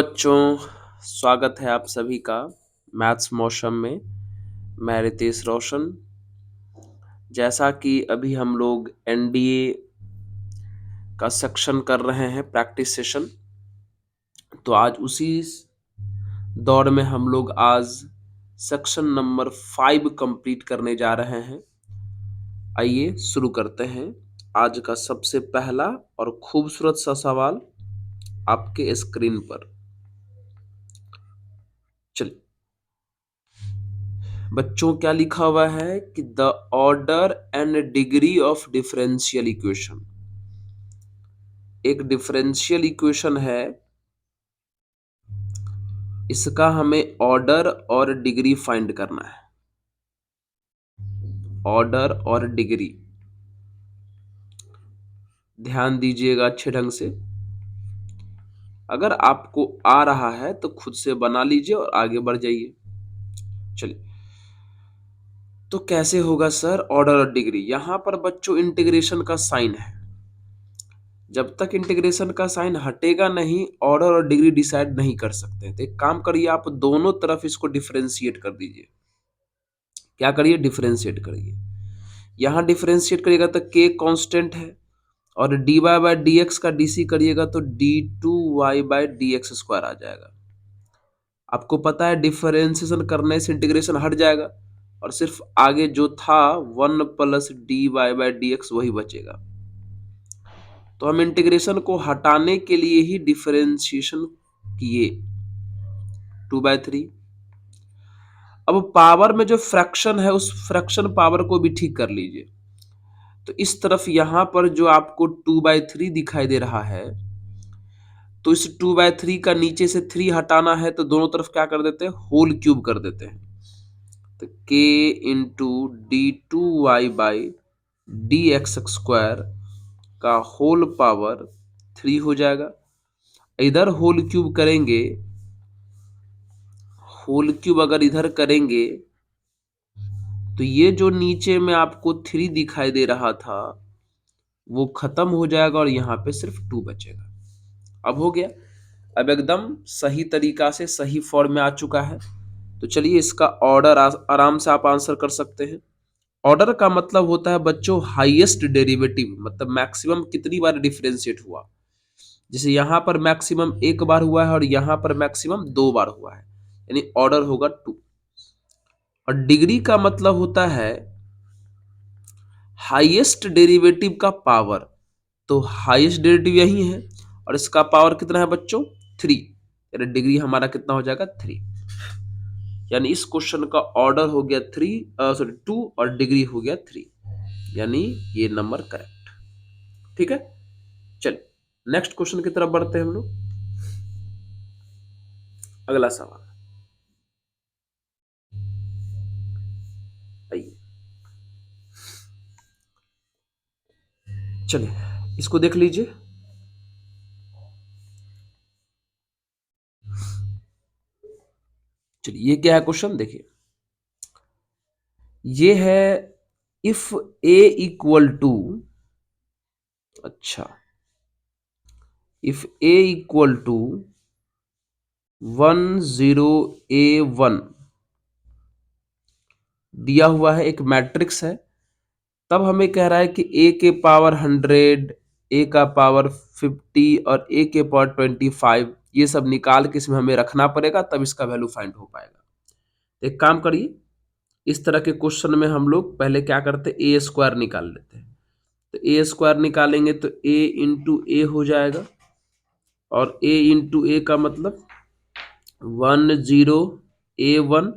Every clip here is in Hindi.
बच्चों, स्वागत है आप सभी का मैथ्स मौसम में। मैं रितेश रोशन। जैसा कि अभी हम लोग एनडीए का सेक्शन कर रहे हैं, प्रैक्टिस सेशन, तो आज उसी दौर में हम लोग आज सेक्शन नंबर 5 कंप्लीट करने जा रहे हैं। आइए शुरू करते हैं। आज का सबसे पहला और खूबसूरत सा सवाल आपके स्क्रीन पर। चलिए बच्चों, क्या लिखा हुआ है कि the order and degree of differential equation. एक डिफरेंशियल इक्वेशन है, इसका हमें ऑर्डर और डिग्री फाइंड करना है। ऑर्डर और डिग्री, ध्यान दीजिएगा अच्छे ढंग से। अगर आपको आ रहा है तो खुद से बना लीजिए और आगे बढ़ जाइए। चलिए, तो कैसे होगा सर ऑर्डर और डिग्री? यहां पर बच्चों इंटीग्रेशन का साइन है। जब तक इंटीग्रेशन का साइन हटेगा नहीं, ऑर्डर और डिग्री डिसाइड नहीं कर सकते। तो एक काम करिए, आप दोनों तरफ इसको डिफरेंशिएट कर दीजिए। क्या करिए? डिफरेंशिएट करिए। यहां डिफरेंशिएट करिएगा तो के कांस्टेंट है, और d y by d x का डीसी करिएगा तो d two y by d x square आ जाएगा। आपको पता है डिफरेंशिएशन करने से इंटीग्रेशन हट जाएगा और सिर्फ आगे जो था 1 + dy/dx वही बचेगा। तो हम इंटीग्रेशन को हटाने के लिए ही डिफरेंशिएशन किए 2/3। अब पावर में जो फ्रैक्शन है उस फ्रैक्शन पावर को भी ठीक कर लीजिए। तो इस तरफ यहां पर जो आपको 2/3 दिखाई दे रहा है, तो इस 2/3 का नीचे से 3 हटाना है तो दोनों तरफ क्या कर देते हैं? होल क्यूब कर देते हैं। तो k इंटू d2y/dx² का होल पावर 3 हो जाएगा। इधर होल क्यूब करेंगे, होल क्यूब अगर इधर करेंगे तो ये जो नीचे में आपको 3 दिखाई दे रहा था वो खत्म हो जाएगा और यहाँ पे सिर्फ 2 बचेगा। अब हो गया, अब एकदम सही तरीका से सही फॉर्म में आ चुका है। तो चलिए इसका ऑर्डर आराम से आप आंसर कर सकते हैं। ऑर्डर का मतलब होता है बच्चों हाईएस्ट डेरिवेटिव, मतलब मैक्सिमम कितनी बार डिफरेंशिएट हुआ। जैसे यहां पर मैक्सिमम 1 बार हुआ है और यहां पर मैक्सिमम 2 बार हुआ है, यानी ऑर्डर होगा 2। और डिग्री का मतलब होता है हाईएस्ट डेरिवेटिव का पावर। तो हाईएस्ट डेरिवेटिव यही है और इसका पावर कितना है बच्चों? 3, यानी डिग्री हमारा कितना हो जाएगा? 3। यानी इस क्वेश्चन का ऑर्डर हो गया 2 और डिग्री हो गया 3, यानी ये नंबर करेक्ट। ठीक है, चलिए नेक्स्ट क्वेश्चन की तरफ बढ़ते हैं हम लोग। अगला सवाल आइए, चलिए इसको देख लीजिए। चलिए ये क्या है क्वेश्चन, देखिए। ये है इफ ए इक्वल टू, अच्छा, if a equal to 10a1 दिया हुआ है, एक मैट्रिक्स है। तब हमें कह रहा है कि a के पावर 100, a का पावर 50 और a के पावर 25, ये सब निकाल के इसमें हमें रखना पड़ेगा, तब इसका वैल्यू फाइंड हो पाएगा। एक काम करिए, इस तरह के क्वेश्चन में हम लोग पहले क्या करते हैं? ए स्क्वायर निकाल लेते हैं। तो ए स्क्वायर निकालेंगे तो a इंटू ए हो जाएगा, और a इंटू ए का मतलब 10a1,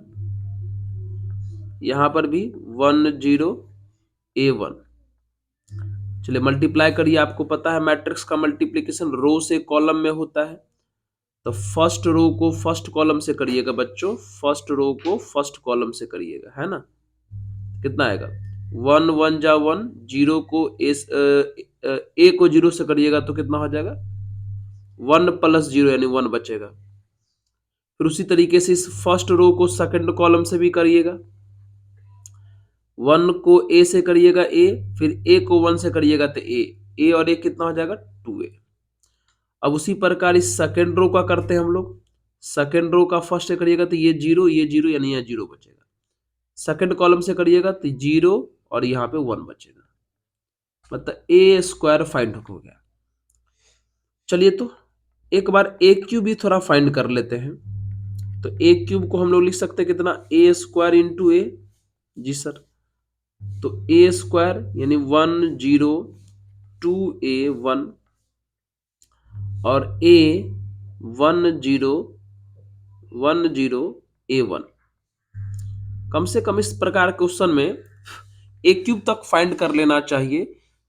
यहां पर भी 10a1। चलिए मल्टीप्लाई करिए। आपको पता है मैट्रिक्स का मल्टीप्लिकेशन रो से कॉलम में होता है, तो फर्स्ट रो को फर्स्ट कॉलम से करिएगा बच्चों, फर्स्ट रो को फर्स्ट कॉलम से करिएगा, है ना। कितना आएगा? 1 1 जा 1, जीरो को ए को जीरो से करिएगा तो कितना हो जाएगा? 1 + 0 यानी 1 बचेगा। फिर उसी तरीके से इस फर्स्ट रो को सेकंड कॉलम से भी करिएगा। 1 को ए से करिएगा ए, फिर ए को 1 से करिएगा तो ए और ए कितना हो जाएगा? 2a। अब उसी प्रकार इस सेकेंड रो का करते हैं हम लोग। सेकेंड रो का फर्स्ट से करिएगा तो ये जीरो यानी यहाँ जीरो बचेगा। सेकेंड कॉलम से करिएगा तो जीरो और यहाँ पे 1 बचेगा, मतलब ए स्क्वायर फाइंड हो गया। चलिए तो एक बार ए क्यूब भी थोड़ा फाइंड कर लेते हैं। तो ए क्यूब को हम लोग लिख सकते हैं कितना, ए स्क्वायर इंटू ए। जी सर, तो ए स्क्वायर यानी 102A1 और ए 1010A1। कम से कम इस प्रकार के क्वेश्चन में ए क्यूब तक फाइंड कर लेना चाहिए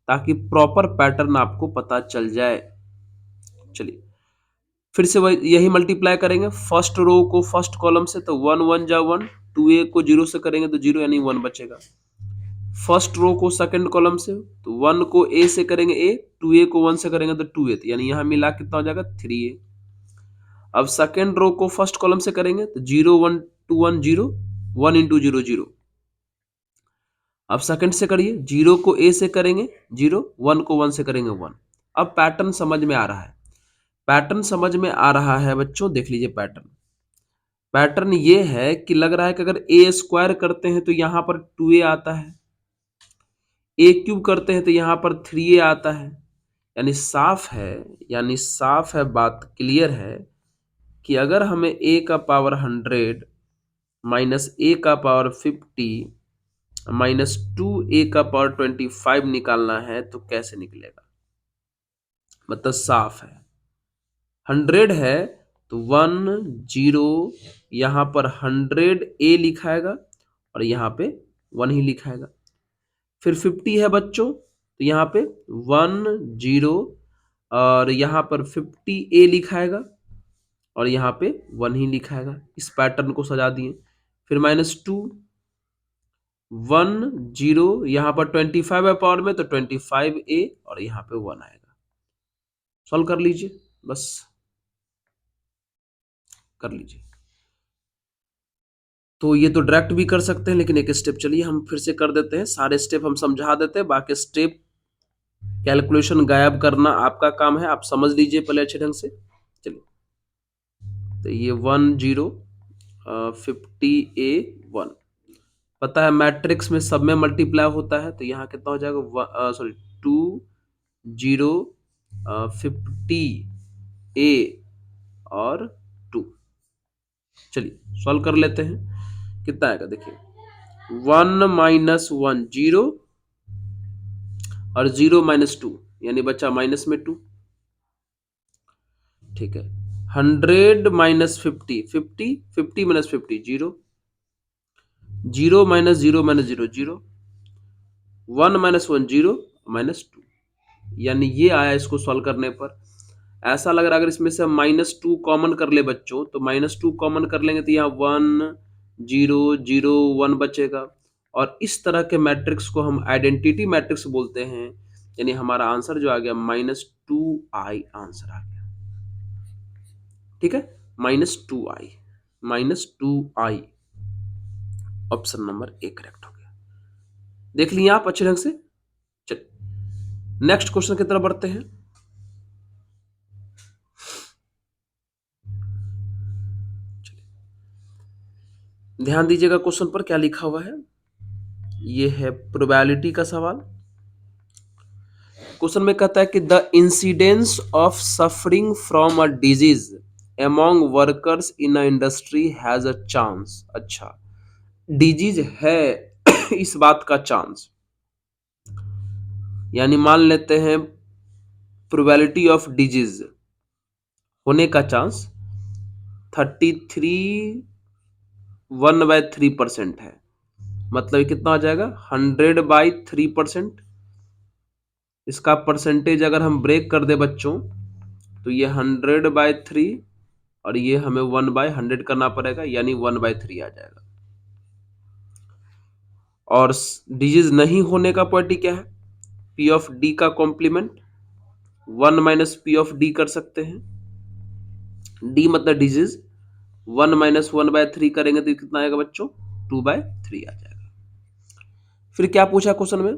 ताकि प्रॉपर पैटर्न आपको पता चल जाए। चलिए फिर से वही यही मल्टीप्लाई करेंगे, फर्स्ट रो को फर्स्ट कॉलम से, तो 1 1 जा 1, 2a को 0 से करेंगे तो 0 यानी 1 बचेगा। फर्स्ट रो को सेकंड कॉलम से, तो 1 को a से करेंगे a, 2a को 1 से करेंगे तो 2a, यानी यहां मिला कितना हो जाएगा 3a। अब सेकंड रो को फर्स्ट कॉलम से करेंगे तो 0 1 2 1 0, 1 इंटू 0 0। अब सेकंड से करिए, 0 को a से करेंगे 0, 1 को 1 से करेंगे 1। अब पैटर्न समझ में आ रहा है, पैटर्न समझ में आ रहा है बच्चों, देख लीजिए पैटर्न। पैटर्न ये है कि लग रहा है कि अगर ए स्क्वायर करते हैं तो यहां पर 2a आता है, ए क्यूब करते हैं तो यहां पर 3a आता है। यानी साफ है, बात क्लियर है कि अगर हमें a का पावर 100 माइनस a का पावर 50 माइनस 2a का पावर 25 निकालना है तो कैसे निकलेगा, मतलब साफ है। 100 है तो 1 0, यहां पर 100a लिखाएगा और यहां पे 1 ही लिखाएगा। फिर 50 है बच्चों, तो यहाँ पे 1 0 और यहाँ पर 50a लिखाएगा और यहाँ पे 1 ही लिखाएगा। इस पैटर्न को सजा दिए। फिर -2 1 0, यहाँ पर 25 है पावर में तो 25a और यहाँ पे 1 आएगा। सॉल्व कर लीजिए, बस कर लीजिए। तो ये तो डायरेक्ट भी कर सकते हैं, लेकिन एक स्टेप चलिए हम फिर से कर देते हैं, सारे स्टेप हम समझा देते हैं, बाकी स्टेप कैलकुलेशन गायब करना आपका काम है, आप समझ लीजिए पहले अच्छे ढंग से। चलिए तो ये 1 0 50a 1, पता है मैट्रिक्स में सब में मल्टीप्लाई होता है, तो यहाँ कितना हो जाएगा, सॉरी 2 0 50a और 2। चलिए सॉल्व कर लेते हैं, कितना आएगा देखिए, 1 माइनस 1 0 और 0 माइनस 2 यानी बचा माइनस में 2। ठीक है, 100 minus 50 50 50 minus 50 0, 0 minus 0 minus 0 0, 1 minus 1 0 minus 2, यानी ये आया इसको सॉल्व करने पर। ऐसा लग रहा है अगर इसमें से -2 कॉमन कर ले बच्चों, तो -2 कॉमन कर लेंगे तो यहाँ 1 0 0 1 बचेगा, और इस तरह के मैट्रिक्स को हम आइडेंटिटी मैट्रिक्स बोलते हैं। यानी हमारा आंसर जो आ गया -2i आंसर आ गया। ठीक है, -2i option number A correct हो गया। देख लिए आप अच्छे ढंग से। चलिए नेक्स्ट क्वेश्चन की तरफ बढ़ते हैं। ध्यान दीजिएगा क्वेश्चन पर क्या लिखा हुआ है, ये है प्रोबेबिलिटी का सवाल। क्वेश्चन में कहता है कि the incidence of suffering from a disease among workers in a industry has a chance. अच्छा, डिजीज है इस बात का चांस, यानी मान लेते हैं प्रोबेबिलिटी ऑफ डिजीज होने का चांस 33 1/3% है। मतलब ये कितना हो जाएगा 100/3%। इसका परसेंटेज अगर हम ब्रेक कर दे बच्चों, तो ये 100/3 और ये हमें 1/100 करना पड़ेगा, यानी 1/3 आ जाएगा। और डिजीज नहीं होने का पॉइंट क्या है, पी ऑफ डी का complement 1 minus p of d कर सकते हैं। डी मतलब डिजीज, 1 माइनस 1/3 करेंगे तो कितना आएगा बच्चों 2/3 आ जाएगा। फिर क्या पूछा क्वेश्चन में,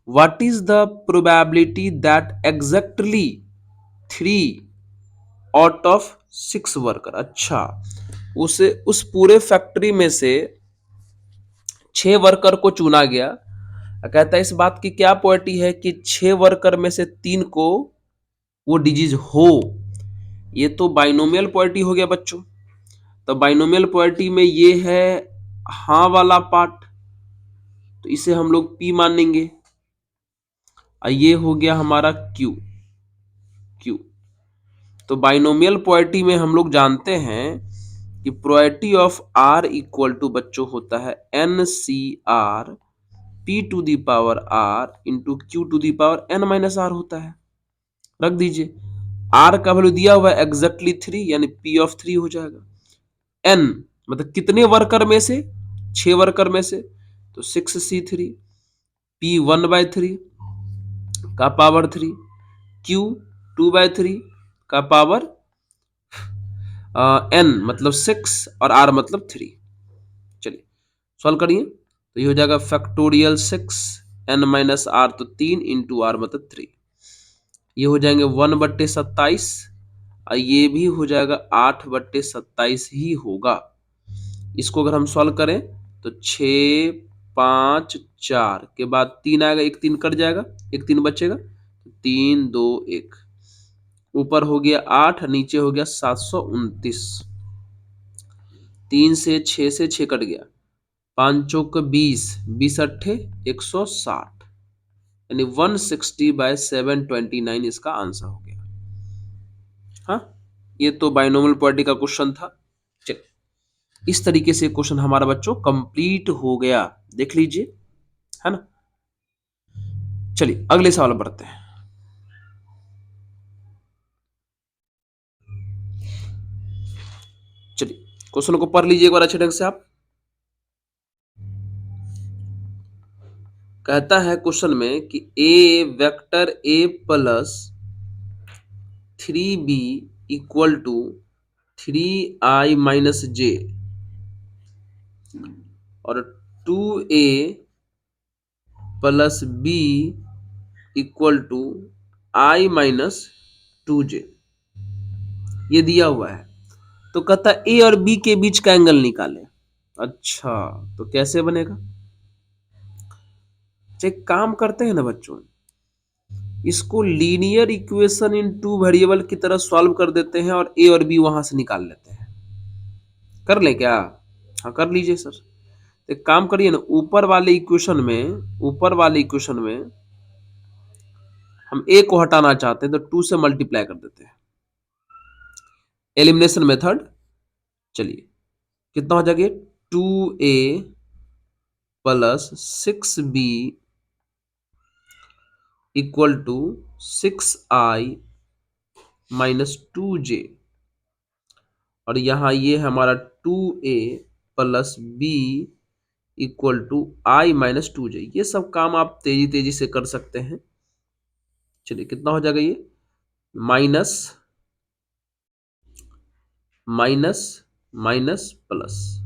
what is the probability that exactly 3 out of 6 worker. अच्छा, उस पूरे फैक्ट्री में से 6 वर्कर को चुना गया। कहता है इस बात की क्या प्रोबेबिलिटी है कि 6 वर्कर में से 3 को वो डिजीज हो। ये तो बाइनोमियल प्रोबेबिलिटी हो गया बच्चों। तो बाइनोमियल प्रोबेबिलिटी में ये है हाँ वाला पार्ट, तो इसे हम लोग P मानेंगे। और ये हो गया हमारा Q। तो बाइनोमियल प्रोबेबिलिटी में हम लोग जानते हैं कि probability of R equal to बच्चों होता है NCR P to the power R into Q to the power N minus R होता है। रख दीजिए, R का वैल्यू दिया हुआ है एग्जैक्टली 3, यानी P ऑफ 3 हो जाएगा। N मतलब कितने वर्कर में से, 6 वर्कर में से, तो 6C3 P 1/3 का पावर 3 Q 2/3 का पावर N मतलब 6 और R मतलब 3। चलिए सॉल्व करिए, तो ये हो जाएगा फैक्टोरियल 6 N माइनस R, तो 3 इंटू R मतलब 3। ये हो जाएंगे 1/27 और ये भी हो जाएगा 8/27 ही होगा। इसको अगर हम सॉल्व करें तो 6 5 4 के बाद 3 आएगा, एक 3 कट जाएगा, एक 3 बचेगा, 3 2 1, ऊपर हो गया 8, नीचे हो गया 729। 3 से 6 से 6 कट गया, 5 चौक 20, 20 अट्ठे 160, यानी 160/729 इसका आंसर हो गया। हाँ, ये तो बाइनोमियल प्रोबेबिलिटी का क्वेश्चन था। चलिए, इस तरीके से क्वेश्चन हमारा बच्चों कंप्लीट हो गया, देख लीजिए, है ना। चलिए अगले सवाल बढ़ते हैं। चलिए क्वेश्चन को पढ़ लीजिए एक बार अच्छे ढंग से आप। कहता है क्वेश्चन में कि a vector a plus 3b equal to 3i minus j और 2a plus b equal to i minus 2j, ये दिया हुआ है। तो कहता है ए और बी के बीच का एंगल निकाले। अच्छा, तो कैसे बनेगा? एक काम करते हैं ना बच्चों, इसको लीनियर इक्वेशन इन 2 वेरिएबल की तरह सॉल्व कर देते हैं और ए और बी वहां से निकाल लेते हैं। कर ले क्या? हाँ कर लीजिए सर। एक काम करिए ना, ऊपर वाले इक्वेशन में हम ए को हटाना चाहते हैं तो 2 से मल्टीप्लाई कर देते हैं, एलिमिनेशन मेथड। चलिए कितना हो जाएगा? 2a plus 6b equal to 6i minus 2j, और यहां ये है हमारा 2a plus b equal to i minus 2j। ये सब काम आप तेजी तेजी से कर सकते हैं। चलिए कितना हो जाएगा? ये माइनस माइनस माइनस प्लस,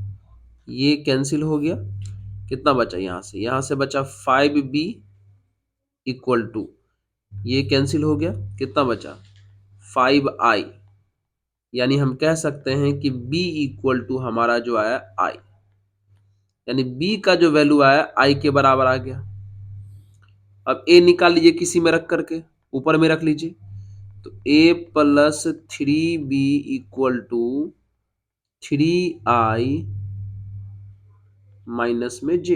ये कैंसिल हो गया। कितना बचा? यहां से बचा 5b इक्वल टू, ये कैंसिल हो गया, कितना बचा? 5i, यानी हम कह सकते हैं कि b इक्वल टू हमारा जो आया i, यानी b का जो वैल्यू आया i के बराबर आ गया। अब a निकाल लीजिए, किसी में रख करके ऊपर में रख लीजिए, तो a plus 3b equal to 3i minus में j,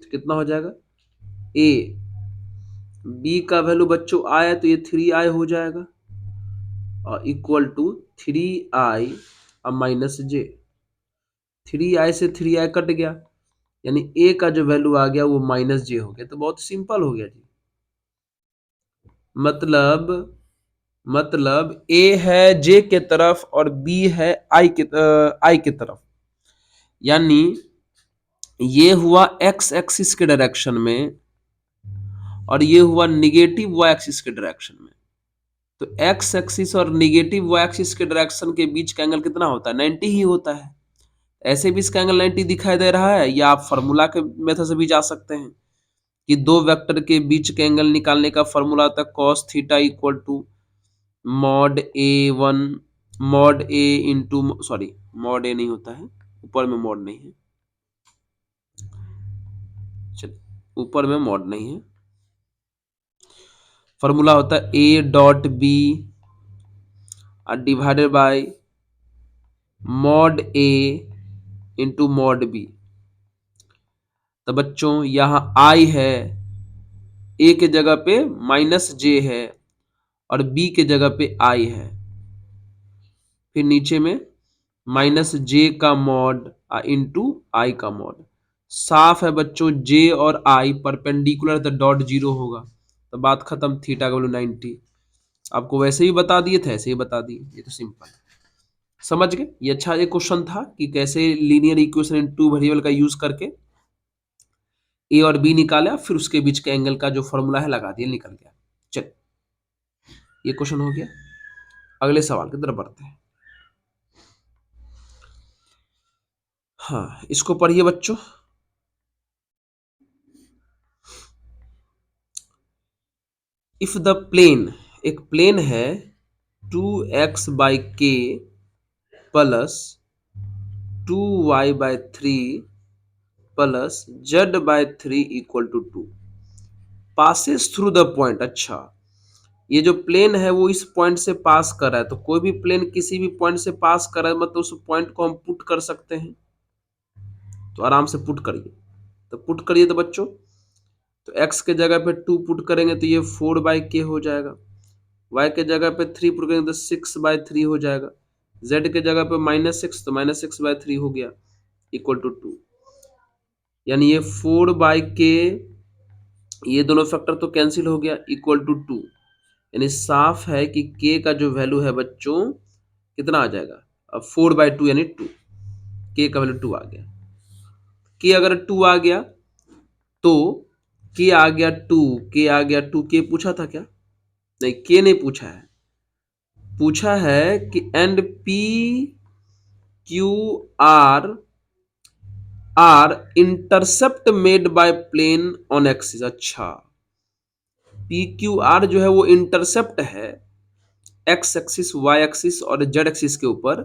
तो कितना हो जाएगा? a b का वैल्यू बच्चों आया तो ये 3i हो जाएगा और इक्वल टू 3i और माइनस j। 3i से 3i कट गया, यानी a का जो वैल्यू आ गया वो माइनस j हो गया। तो बहुत सिंपल हो गया जी। मतलब a है j के तरफ और b है i के तरफ, यानी ये हुआ x एक्सिस के डायरेक्शन में और ये हुआ निगेटिव y एक्सिस के डायरेक्शन में। तो x एक्सिस और निगेटिव y एक्सिस के डायरेक्शन के बीच का एंगल कितना होता है? 90 ही होता है। ऐसे भी इसका एंगल 90 दिखाई दे रहा है, या आप फॉर्मूला के मेथड से भी जा सकते हैं कि दो वेक्टर के बीच के एंगल निकालने का फॉर्मूला होता है cos theta equal to mod A1 mod a into, sorry mod a नहीं होता है, ऊपर में मॉड नहीं है, चलिए ऊपर में मॉड नहीं है, फॉर्मूला होता है a dot b divided by mod a into mod b. तो बच्चों यहां आई है, ए के जगह पे माइनस जे है और बी के जगह पे आई है, फिर नीचे में माइनस जे का मॉड इंटू आई का मॉड। साफ है बच्चों, जे और आई परपेंडिकुलर द डॉट जीरो होगा, तो बात खत्म, थीटा का वैल्यू 90। आपको वैसे ही बता दिए थे, ऐसे ही बता दिए, ये तो सिंपल समझ गए। ये अच्छा एक क्वेश्चन था कि कैसे linear equation in two variable का यूज करके ए और बी निकाला, फिर उसके बीच के एंगल का जो फॉर्मूला है लगा दिया, निकल गया। चल ये क्वेश्चन हो गया। अगले सवाल की तरफ बढ़ते हैं। हाँ इसको पढ़िए बच्चों। इफ द प्लेन, एक प्लेन है 2x by k plus 2y/3 plus z/3 equal to 2 passes through the point. अच्छा, ये जो प्लेन है वो इस पॉइंट से पास कर रहा है, तो कोई भी प्लेन किसी भी पॉइंट से पास कर रहा है मतलब उस पॉइंट को हम पुट कर सकते हैं, तो आराम से पुट करिए। तो पुट करिए तो बच्चों, तो x के जगह पे 2 पुट करेंगे तो ये 4/k हो जाएगा, y के जगह पे 3 पुट करेंगे तो 6/3 हो जाएगा, z के जगह पे -6 तो -6/3 हो गया इक्वल टू 2। यानी ये 4/k, ये दोनों फैक्टर तो कैंसिल हो गया, इक्वल टू 2। यानी साफ है कि k का जो वैल्यू है बच्चों कितना आ जाएगा, अब 4/2 यानी 2, k का वैल्यू 2 आ गया। k अगर 2 आ गया तो k आ गया 2, k आ गया 2, k पूछा था क्या? नहीं, k नहीं पूछा है, पूछा है कि and p q r are intercept made by plane on axis. अच्छा, पी क्यू आर जो है वो इंटरसेप्ट है एक्स एक्सिस, वाई एक्सिस और जेड एक्सिस के ऊपर,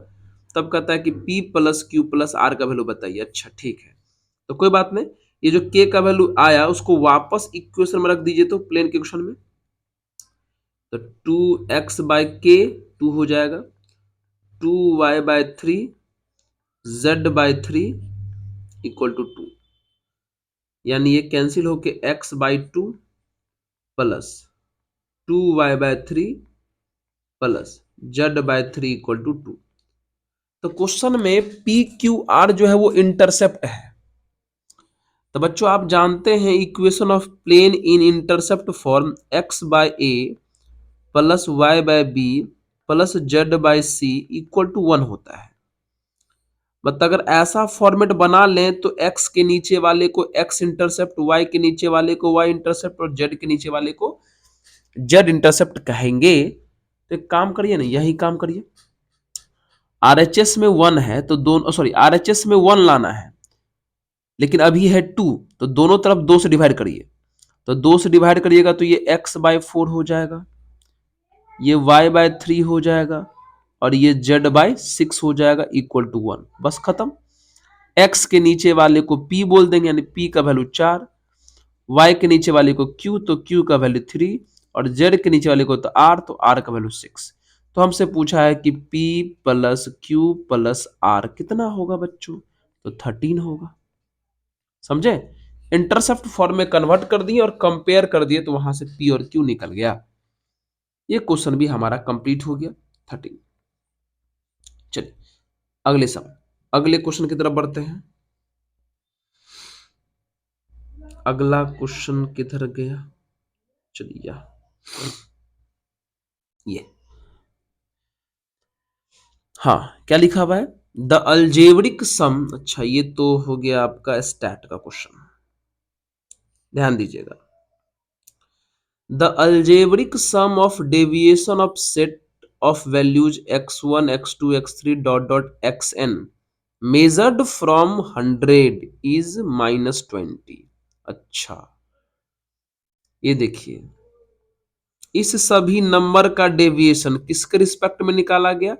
तब कहता है कि p plus q plus r का वैल्यू बताइए। अच्छा ठीक है, तो कोई बात नहीं, ये जो k का वैल्यू आया उसको वापस इक्वेशन में रख दीजिए, तो प्लेन के इक्वेशन में, तो 2x/k 2 हो जाएगा, 2y/3 z/3 इक्वल टू 2। यानी ये कैंसिल होके x/2 plus 2y/3 plus z/3 equal to 2। तो क्वेश्चन में पी क्यू आर जो है वो इंटरसेप्ट है। तो बच्चों आप जानते हैं equation of plane in intercept form x/a plus y/b plus z/c equal to 1 होता है। मतलब अगर ऐसा फॉर्मेट बना लें तो x के नीचे वाले को x इंटरसेप्ट, y के नीचे वाले को y इंटरसेप्ट और z के नीचे वाले को z इंटरसेप्ट कहेंगे। तो एक काम करिए ना, यही काम करिए, RHS में 1 है तो दोनों, सॉरी RHS में 1 लाना है, लेकिन अभी है 2, तो दोनों तरफ 2 से डिवाइड करिए, तो 2 से डिवाइड करिएगा तो ये x/4 हो जाएगा, ये y/3 हो जाएगा और ये z/6 हो जाएगा इक्वल टू 1। बस खत्म। x के नीचे वाले को p बोल देंगे, यानी p का वैल्यू 4, y के नीचे वाले को q तो q का वैल्यू 3 और z के नीचे वाले को तो r तो r का वैल्यू 6। तो हमसे पूछा है कि p plus q plus r कितना होगा बच्चों, तो 13 होगा। समझे, इंटरसेप्ट फॉर्म में कन्वर्ट कर दिए और कंपेयर कर दिए तो वहां से p और q निकल गया। ये क्वेश्चन भी हमारा कंप्लीट हो गया 13। चलिए अगले सवाल, अगले क्वेश्चन की तरफ बढ़ते हैं। अगला क्वेश्चन किधर गया, चलिए ये, हाँ क्या लिखा हुआ है, द अल्जेब्रिक सम। अच्छा ये तो हो गया आपका स्टैट का क्वेश्चन, ध्यान दीजिएगा। The algebraic sum of deviation of set of values x1 x2 x3 dot dot xn measured from 100 is -20। अच्छा ये देखिए, इस सभी नंबर का डेविएशन किसके रिस्पेक्ट में निकाला गया,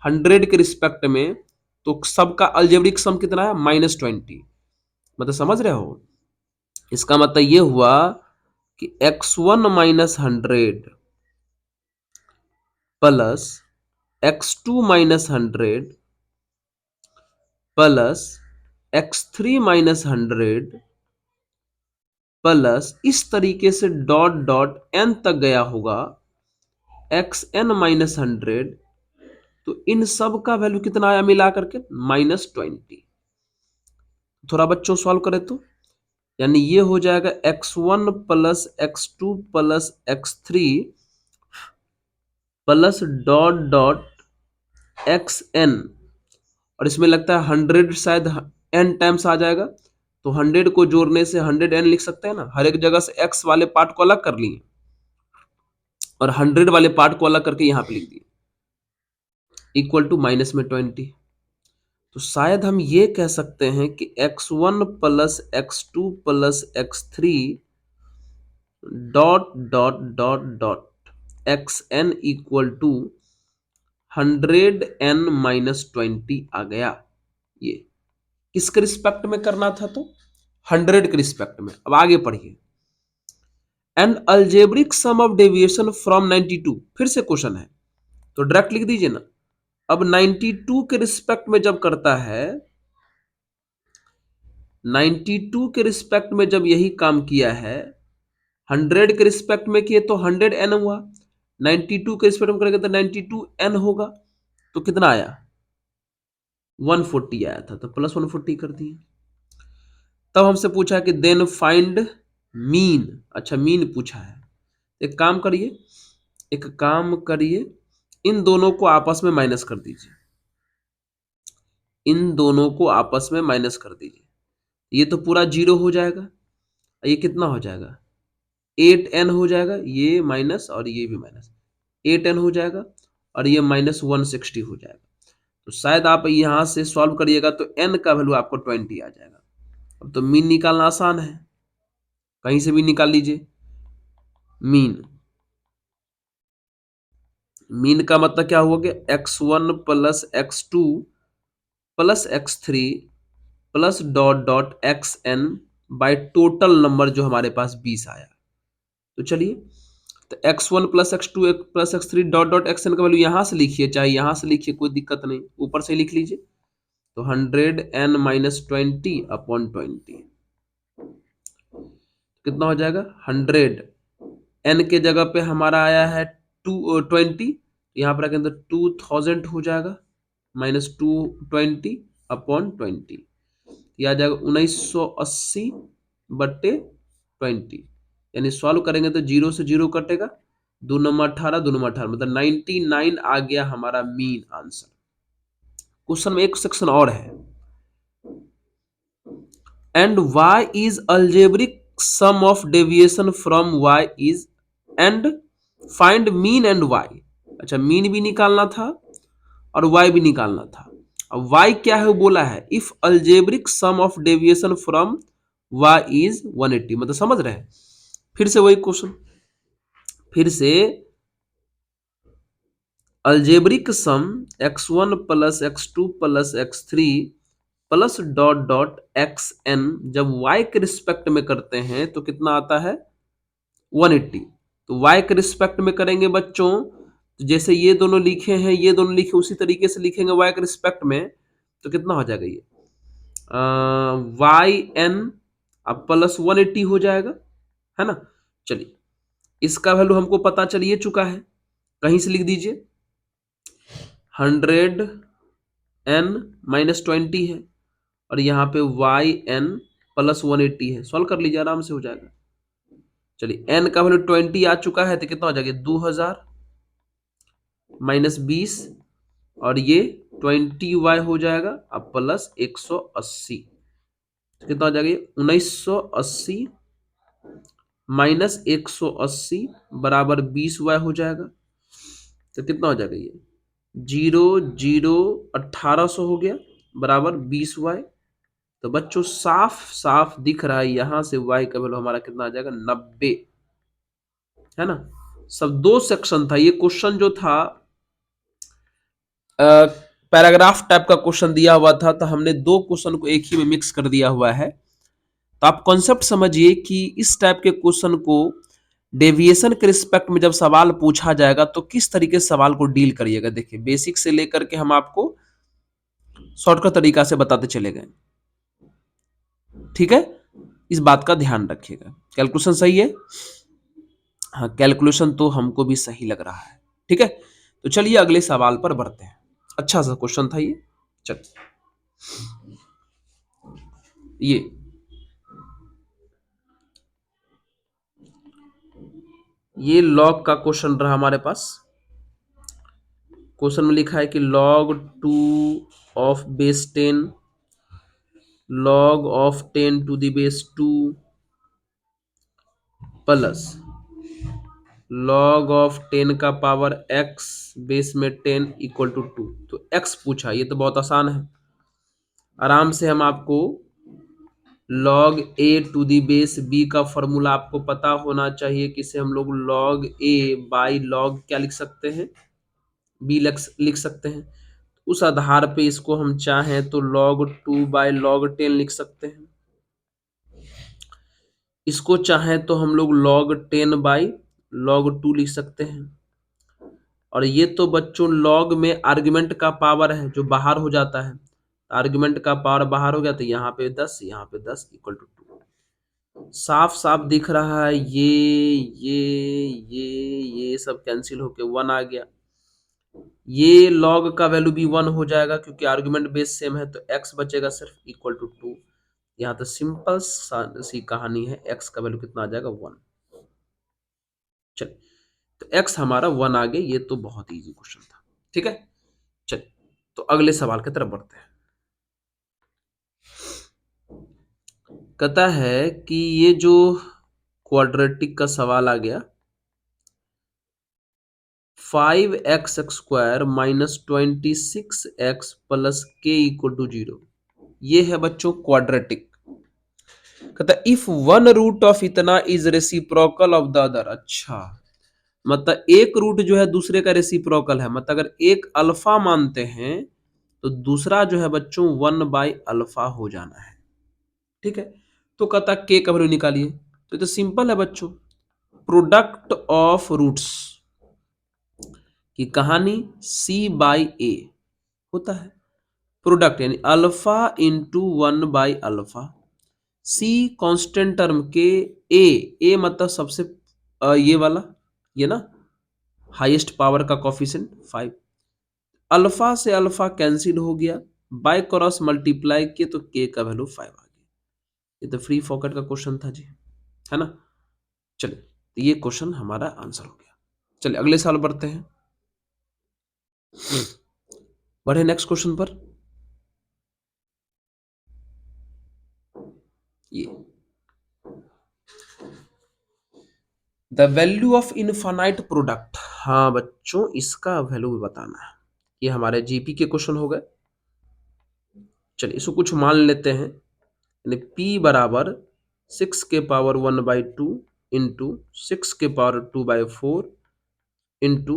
100 के रिस्पेक्ट में, तो सबका अलजेब्रिक सम कितना है, -20। मतलब समझ रहे हो, इसका मतलब ये हुआ कि x1 minus 100 plus x2 minus 100 plus x3 minus 100 plus इस तरीके से डॉट डॉट n तक गया होगा xn माइनस 100। तो इन सब का वैल्यू कितना आया मिला करके, -20। थोड़ा बच्चों सॉल्व करें तो, यानी ये हो जाएगा x1 plus x2 plus x3 plus dot dot xn, और इसमें लगता है 100 शायद n टाइम्स आ जाएगा, तो 100 को जोड़ने से 100n लिख सकते हैं ना। हर एक जगह से x वाले पार्ट को अलग कर लिए और 100 वाले पार्ट को अलग करके यहां पे लिख दिए, इक्वल टू माइनस में 20। तो शायद हम ये कह सकते हैं कि x1 plus x2 plus x3 dot dot dot dot xn equal to 100n minus 20 आ गया। ये किसके रिस्पेक्ट में करना था, तो 100 के रिस्पेक्ट में। अब आगे पढ़िए, and algebraic sum of deviation from 92, फिर से क्वेश्चन है तो डायरेक्ट लिख दीजिए ना। अब 92 के रिस्पेक्ट में जब करता है, 92 के रिस्पेक्ट में जब यही काम किया है, 100 के रिस्पेक्ट में किए तो 100n हुआ, 92 के रिस्पेक्ट में करेंगे तो 92n होगा। तो कितना आया, 140 आया था, तो प्लस 140 कर दिए। तब हमसे पूछा कि देन फाइंड मीन। अच्छा मीन पूछा है, एक काम करिए, एक काम करिए, इन दोनों को आपस में माइनस कर दीजिए, इन दोनों को आपस में माइनस कर दीजिए। ये तो पूरा 0 हो जाएगा, ये कितना हो जाएगा, 8n हो जाएगा, ये माइनस और ये भी माइनस, 8n हो जाएगा और ये -160 हो जाएगा। तो शायद आप यहां से सॉल्व करिएगा तो n का वैल्यू आपको 20 आ जाएगा। अब तो मीन निकालना आसान है, कहीं से भी निकाल लीजिए मीन। मीन का मतलब क्या हुआ कि x1 plus x2 plus x3 plus dot dot xn by total number जो हमारे पास 20 आया। तो चलिए, तो x1 plus x2 plus x3 dot dot xn का वैल्यू यहां से लिखिए, चाहे यहां से लिखिए, कोई दिक्कत नहीं, ऊपर से लिख लीजिए। तो 100n माइनस 20 अपॉन 20 कितना हो जाएगा, 100 n के जगह पे हमारा आया है 20, यहाँ पर रखें तो 2000 हो जाएगा, -220 अपॉन 20, यह आ जाएगा 1980 बट्टे 20। यानी सॉल्व करेंगे तो 0 से 0 कटेगा, 2 नंबर 18, 2 नंबर 18, मतलब 99 आ गया हमारा मीन आंसर। क्वेश्चन में एक सेक्शन और है, and y is algebraic sum of deviation from y is, and find mean and y। अच्छा मीन भी निकालना था और y भी निकालना था। अब y क्या है वो बोला है, if algebraic sum of deviation from y is 180, मतलब समझ रहे हैं। फिर से वही क्वेश्चन, फिर से algebraic sum x1 plus x2 plus x3 plus dot dot xn जब y के रिस्पेक्ट में करते हैं तो कितना आता है, 180। तो y के रिस्पेक्ट में करेंगे बच्चों, तो जैसे ये दोनों लिखे हैं, ये दोनों लिखे, उसी तरीके से लिखेंगे y के रिस्पेक्ट में, तो कितना हो जाएगा ये वाई एन अब प्लस 180 हो जाएगा, है ना। चलिए, इसका वैल्यू हमको पता चलिए चुका है, कहीं से लिख दीजिए, 100n माइनस 20 है और यहाँ पे वाई एन प्लस 180 है, सॉल्व कर लीजिए, आराम से हो जाएगा। चलिए, n का वैल्यू 20 आ चुका है, तो कितना हो जाएगा, 2000 माइनस 20 और ये 20y हो जाएगा अब प्लस 180, तो कितना हो जाएगा, 1980 माइनस 180 बराबर 20y हो जाएगा। तो कितना हो जाएगा, ये 1800 हो गया बराबर 20y। तो बच्चों साफ साफ दिख रहा है यहां से y का वैल्यू हमारा कितना आ जाएगा, 90, है ना। सब दो सेक्शन था ये क्वेश्चन जो था, पैराग्राफ टाइप का क्वेश्चन दिया हुआ था, तो हमने दो क्वेश्चन को एक ही में मिक्स कर दिया हुआ है। तो आप कॉन्सेप्ट समझिए कि इस टाइप के क्वेश्चन को डेविएशन के रिस्पेक्ट में जब सवाल पूछा जाएगा तो किस तरीके से सवाल को डील करिएगा। देखिए, बेसिक से लेकर के हम आपको शॉर्टकट तरीका से बताते चले गए, ठीक है। इस बात का ध्यान रखिएगा। कैलकुलेशन सही है? हाँ, कैलकुलेशन तो हमको भी सही लग रहा है, ठीक है। तो चलिए अगले सवाल पर बढ़ते हैं। अच्छा सा क्वेश्चन था ये। चल, ये लॉग का क्वेश्चन रहा हमारे पास। क्वेश्चन में लिखा है कि log 2 of base 10 log of 10 to the base 2 plus log of 10 का पावर x बेस में 10 इक्वल टू 2। तो x पूछा, ये तो बहुत आसान है। आराम से हम आपको log a to the base b का फॉर्मूला आपको पता होना चाहिए, किसे हम लोग log a बाई log क्या लिख सकते हैं, b लिख सकते हैं। उस आधार पे इसको हम चाहें तो log 2 बाई log 10 लिख सकते हैं। इसको चाहें तो हम लोग log 10 बाई log 2 लिख सकते हैं। और ये तो बच्चों log में आर्गुमेंट का पावर है जो बाहर हो जाता है। आर्गुमेंट का पावर बाहर हो गया तो यहाँ पे 10, यहाँ पे 10 इक्वल टू 2। साफ साफ दिख रहा है, ये सब कैंसिल होके 1 आ गया। ये log का वैल्यू भी 1 हो जाएगा क्योंकि आर्गुमेंट बेस सेम है, तो x बचेगा सिर्फ इक्वल टू 2। यहाँ तो सिंपल सी कहानी है, x का वैल्यू कितना आ जाएगा 1। चल, तो x हमारा 1 आ गया। ये तो बहुत इजी क्वेश्चन था, ठीक है। चल, तो अगले सवाल की तरफ बढ़ते हैं। कहता है कि ये जो क्वाड्रेटिक का सवाल आ गया, 5x² minus 26x plus k equal to 0, ये है बच्चों क्वाड्रेटिक। कहता है इफ वन रूट ऑफ इतना is reciprocal of the other. अच्छा, मतलब एक रूट जो है दूसरे का रेसिप्रोकल है, मतलब अगर एक अल्फा मानते हैं तो दूसरा जो है बच्चों 1/अल्फा हो जाना है, ठीक है। तो कहता के का वैल्यू निकालिए। तो सिंपल है बच्चों, प्रोडक्ट ऑफ रूट्स की कहानी c/a होता है। प्रोडक्ट यानी अल्फा इंटू 1/अल्फा, सी कांस्टेंट टर्म के, ए मतलब सबसे ये वाला, ये ना हाईएस्ट पावर का कोफिशिएंट 5। अल्फा से अल्फा कैंसिल हो गया, बाय क्रॉस मल्टीप्लाई किए तो के का वैल्यू 5 आ गया। ये तो फ्री फॉकेट का क्वेश्चन था जी, है ना। चलिए, तो ये क्वेश्चन हमारा आंसर हो गया। चलिए अगले साल बढ़ते हैं, बढ़े नेक्स्ट क्वेश्चन पर। ये the value of infinite product. हाँ बच्चों, इसका वैल्यू भी बताना है। ये हमारे जीपी के क्वेश्चन हो गए। चलिए इसको कुछ मान लेते हैं, यानी p बराबर 6 के पावर 1/2 इंटू 6 के पावर 2/4 इंटू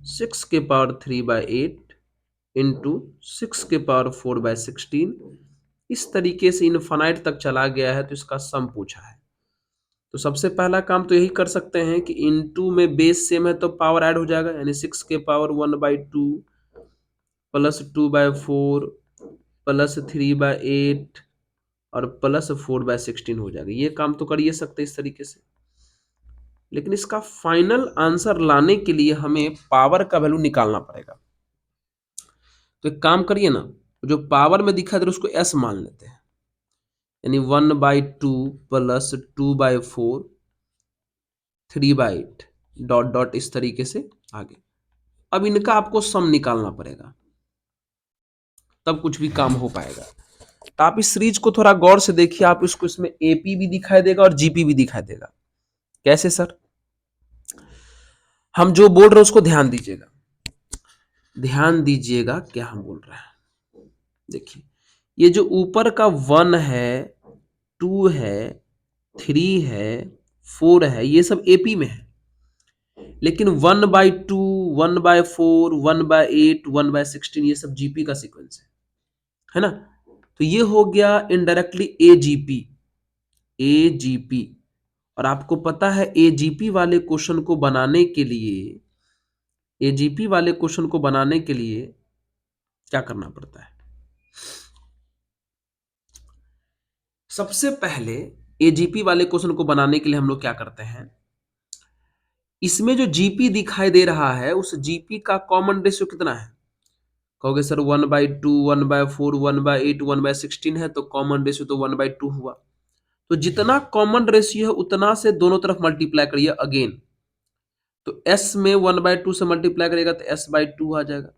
6 के पावर 3/8 इंटू 6 के पावर 4/16। इस तरीके से इनफाइनाइट तक चला गया है, तो इसका सम पूछा है। तो सबसे पहला काम तो यही कर सकते हैं कि इनटू में बेस सेम है तो पावर ऐड हो जाएगा, यानी 6 के पावर 1/2 प्लस 2/4 प्लस 3/8 और प्लस 4/16 हो जाएगा। ये काम तो कर ही सकते इस तरीके से, लेकिन इसका फाइनल आंसर लाने के लिए हमें पावर का वैल्यू निकालना पड़ेगा। तो एक काम करिए ना, जो पावर में दिखा दे उसको s मान लेते हैं, यानी 1/2 प्लस 2/4 3/8 डॉट डॉट इस तरीके से आगे। अब इनका आपको सम निकालना पड़ेगा, तब कुछ भी काम हो पाएगा। तो आप इस सीरीज को थोड़ा गौर से देखिए, आप इसको इसमें एपी भी दिखाई देगा और जीपी भी दिखाई देगा। कैसे सर? हम जो बोल रहे हैं उसको ध्यान दीजिएगा, ध्यान दीजिएगा क्या हम बोल रहे हैं। देखिए, ये जो ऊपर का 1 है, 2 है, 3 है, 4 है, ये सब एपी में है। लेकिन 1/2 1/4, 1/8, 1/16, ये सब जीपी का सीक्वेंस है ना। तो ये हो गया इनडायरेक्टली एजीपी। एजीपी, और आपको पता है एजीपी वाले क्वेश्चन को बनाने के लिए, एजीपी वाले क्वेश्चन को बनाने के लिए क्या करना पड़ता है। सबसे पहले एजीपी वाले क्वेश्चन को बनाने के लिए हम लोग क्या करते हैं, इसमें जो जीपी दिखाई दे रहा है उस जीपी का कॉमन रेशियो कितना है। कहोगे सर 1/2, 1/4, 1/8, 1/16 है, तो कॉमन रेशियो तो 1/2 हुआ। तो जितना कॉमन रेशियो है उतना से दोनों तरफ मल्टीप्लाई करिए अगेन। तो s में 1/2 से मल्टीप्लाई करेगा तो s/2 आ जाएगा।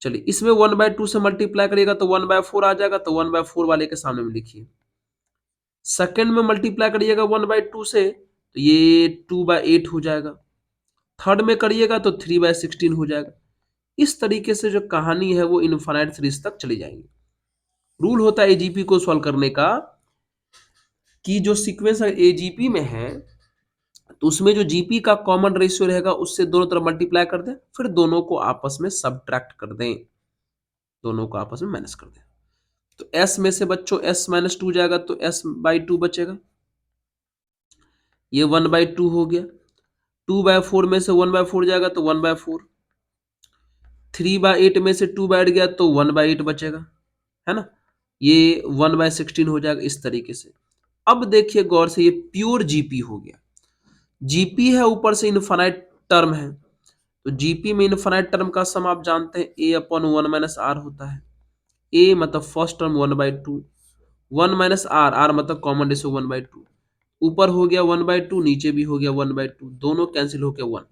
चलिए इसमें 1/2 से मल्टीप्लाई करिएगा तो 1/4 आ जाएगा, तो 1/4 वाले के सामने में लिखिए। सेकंड में मल्टीप्लाई करिएगा 1/2 से तो ये 2/8 हो जाएगा। थर्ड में करिएगा तो 3/16 हो जाएगा। इस तरीके से जो कहानी है वो इनफाइनाइट सीरीज तक चली जाएगी। रूल होता है एजीपी को सॉल्व करने का कि जो सीक्वेंस एजीपी में है तो उसमें जो जीपी का कॉमन रेशियो रहेगा उससे दोनों तरफ मल्टीप्लाई कर दें, फिर दोनों को आपस में सब्ट्रैक्ट कर दें, दोनों को आपस में माइनस कर दें। तो s में से बच्चों s-2 जाएगा तो s/2 बचेगा, ये 1/2 हो गया। 2/4 में से 1/4 जाएगा तो 1/4। 3/8 में से 2/8 गया तो 1/8 बचेगा, है ना। ये 1/16 हो जाएगा इस तरीके से। अब देखिए गौर से, ये प्योर जीपी हो गया। जीपी है, ऊपर से इनफाइनाइट टर्म है, तो जीपी में इनफाइनाइट टर्म का सम आप जानते हैं a/1 - r होता है। a मतलब फर्स्ट टर्म 1/2, 1 - r मतलब कॉमन रेशियो 1/2। ऊपर हो गया 1/2, नीचे भी हो गया 1/2, दोनों कैंसिल होकर 1।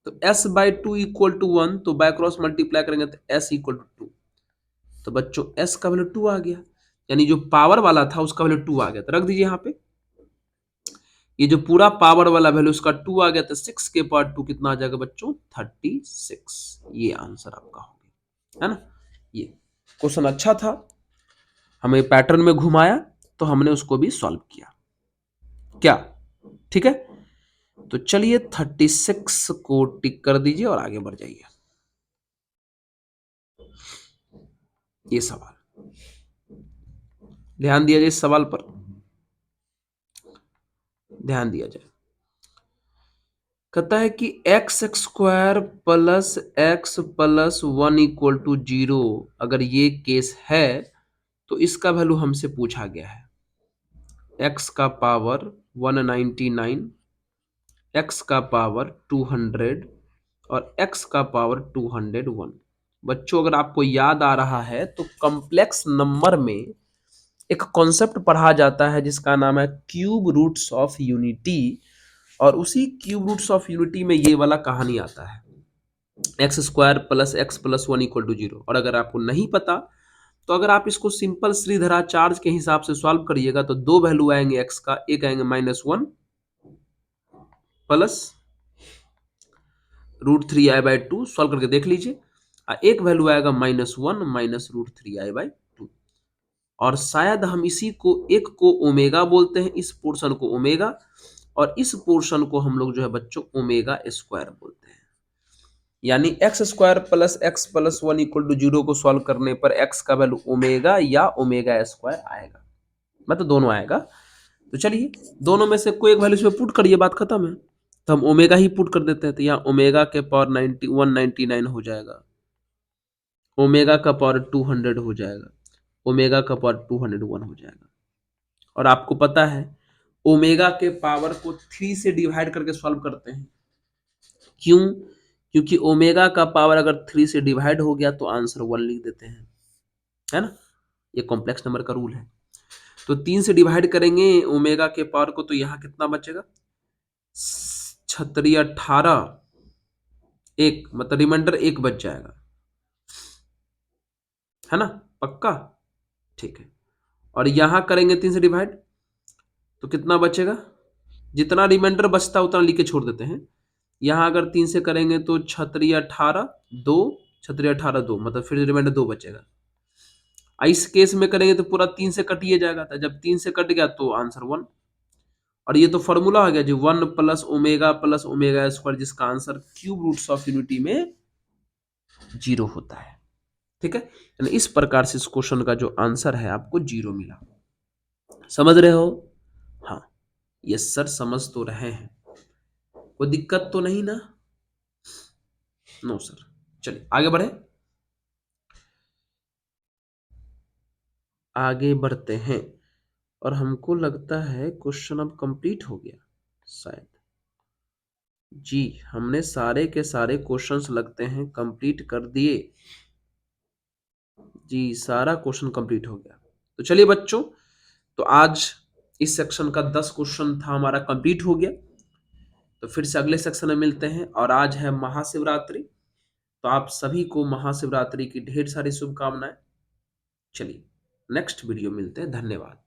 तो s/2 = 1, तो बाय क्रॉस मल्टीप्लाई करेंगे तो s = 2। तो बच्चों s का वैल्यू 2 आ गया, यानी जो पावर वाला था उसका वैल्यू 2 आ गया। तो रख दीजिए यहाँ पे, ये जो पूरा पावर वाला वैल्यू उसका 2 आ गया, तो 6 के पावर 2 कितना आ जाएगा बच्चों, 36। ये आंसर आपका हो गया, है ना। ये क्वेश्चन अच्छा था, हमें पैटर्न में घुमाया तो हमने उसको भी सॉल्व किया, क्या ठीक है। तो चलिए 36 को टिक कर दीजिए और आगे बढ़ जाइए। ये सवाल ध्यान दिया जाए, इस सवाल पर ध्यान दिया जाए। कहता है कि x² प्लस x प्लस 1 = 0, अगर ये केस है तो इसका वैल्यू हमसे पूछा गया है। x का पावर 199, x का पावर 200 और x का पावर 201। बच्चों अगर आपको याद आ रहा है तो कॉम्प्लेक्स नंबर में एक कॉन्सेप्ट पढ़ा जाता है जिसका नाम है क्यूब रूट्स ऑफ यूनिटी, और उसी क्यूब रूट्स ऑफ यूनिटी में ये वाला कहानी आता है, x² प्लस x प्लस 1 = 0। और अगर आपको नहीं पता तो अगर आप इसको सिंपल श्रीधराचार्य के हिसाब से सॉल्व करिएगा तो दो वैल्यू आएंगे x का, एक आएंगे -1 प्लस √3i/2, सॉल्व करके देख लीजिए, एक वैल्यू आएगा -1 माइनस √3i/2। और शायद हम इसी को, एक को ओमेगा बोलते हैं, इस पोर्शन को ओमेगा, और इस पोर्शन को हम लोग जो है बच्चों ओमेगा² बोलते हैं। यानी x² प्लस x प्लस 1 = 0 को सॉल्व करने पर x का वैल्यू ओमेगा या ओमेगा² आएगा, मतलब दोनों आएगा। तो चलिए दोनों में से कोई एक वैल्यू इसमें पुट करिए, बात खत्म है। तो हम ओमेगा ही पुट कर देते हैं, तो यहाँ ओमेगा के पावर 199 हो जाएगा, ओमेगा का पावर 200 हो जाएगा, ओमेगा का पावर 201 हो जाएगा। और आपको पता है ओमेगा के पावर को 3 से डिवाइड करके सॉल्व करते हैं, क्यों, क्योंकि ओमेगा का पावर अगर 3 से डिवाइड हो गया तो आंसर 1 लिख देते हैं, है ना। ये कॉम्प्लेक्स नंबर का रूल है। तो 3 से डिवाइड करेंगे ओमेगा के पावर को, तो यहाँ कितना बचेगा, 18, एक मतलब रिमाइंडर 1 बच जाएगा, है ना, पक्का, ठीक है। और यहां करेंगे 3 से डिवाइड तो कितना बचेगा, जितना रिमाइंडर बचता है उतना लिख के छोड़ देते हैं। यहां अगर 3 से करेंगे तो 18, 2, 18, 2 मतलब फिर रिमाइंडर 2 बचेगा। इस केस में करेंगे तो पूरा 3 से कटिए जाएगा, तो जब 3 से कट गया तो आंसर 1। और ये तो फॉर्मूला आ गया जी, 1 + ओमेगा जिसका answer cube roots of unity में 0 होता है। ठीक है, यानी इस प्रकार से इस क्वेश्चन का जो आंसर है आपको 0 मिला। समझ रहे हो? हाँ, यस सर, समझ तो रहे हैं, कोई दिक्कत तो नहीं ना? No sir. चलिए आगे बढ़े, आगे बढ़ते हैं। और हमको लगता है क्वेश्चन अब कंप्लीट हो गया शायद। जी, हमने सारे के सारे क्वेश्चंस लगते हैं कंप्लीट कर दिए। जी, सारा क्वेश्चन कंप्लीट हो गया। तो चलिए बच्चों, तो आज इस सेक्शन का 10 क्वेश्चन था हमारा, कंप्लीट हो गया। तो फिर से अगले सेक्शन में मिलते हैं। और आज है महाशिवरात्रि, तो आप सभी को महाशिवरात्रि की ढेर सारी शुभकामनाएं। चलिए नेक्स्ट वीडियो मिलते हैं, धन्यवाद।